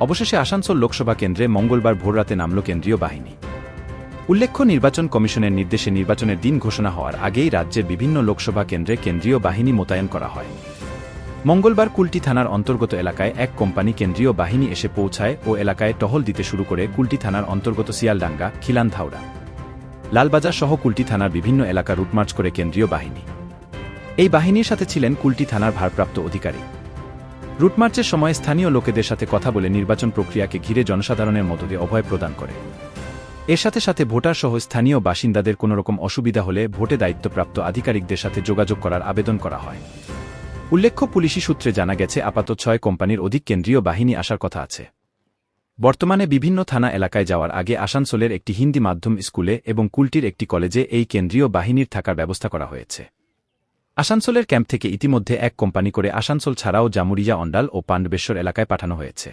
অবশেষে আসানসোল লোকসভা কেন্দ্রে মঙ্গলবার ভোররাতে নামল কেন্দ্রীয় বাহিনী। উল্লেখ্য, নির্বাচন কমিশনের নির্দেশে নির্বাচনের দিন ঘোষণা হওয়ার আগেই রাজ্যের বিভিন্ন লোকসভা কেন্দ্রে কেন্দ্রীয় বাহিনী মোতায়েন করা হয়। মঙ্গলবার কুলটি থানার অন্তর্গত এলাকায় এক কোম্পানি কেন্দ্রীয় বাহিনী এসে পৌঁছায় ও এলাকায় টহল দিতে শুরু করে। কুলটি থানার অন্তর্গত শিয়ালডাঙ্গা, খিলানধাওড়া, লালবাজার সহ কুলটি থানার বিভিন্ন এলাকা রুটমার্চ করে কেন্দ্রীয় বাহিনী। এই বাহিনীর সাথে ছিলেন কুলটি থানার ভারপ্রাপ্ত অধিকারী। রুটমার্চের সময় স্থানীয় লোকেদের সাথে কথা বলে নির্বাচন প্রক্রিয়াকে ঘিরে জনসাধারণের মধ্যে অভয় প্রদান করে। এর সাথে সাথে ভোটার সহ স্থানীয় বাসিন্দাদের কোনোরকম অসুবিধা হলে ভোটে দায়িত্বপ্রাপ্ত আধিকারিকদের সাথে যোগাযোগ করার আবেদন করা হয়। উল্লেখ্য, পুলিশি সূত্রে জানা গেছে আপাতত 6 কোম্পানির অধিক কেন্দ্রীয় বাহিনী আসার কথা আছে। বর্তমানে বিভিন্ন থানা এলাকায় যাওয়ার আগে আসানসোলের একটি হিন্দি মাধ্যম স্কুলে এবং কুলটির একটি কলেজে এই কেন্দ্রীয় বাহিনীর থাকার ব্যবস্থা করা হয়েছে। আসানসোলের ক্যাম্প থেকে ইতিমধ্যে 1 কোম্পানি করে আসানসোল ছাড়াও জামুরিয়া, অন্ডাল ও পাণ্ডবেশ্বর এলাকায় পাঠানো হয়েছে।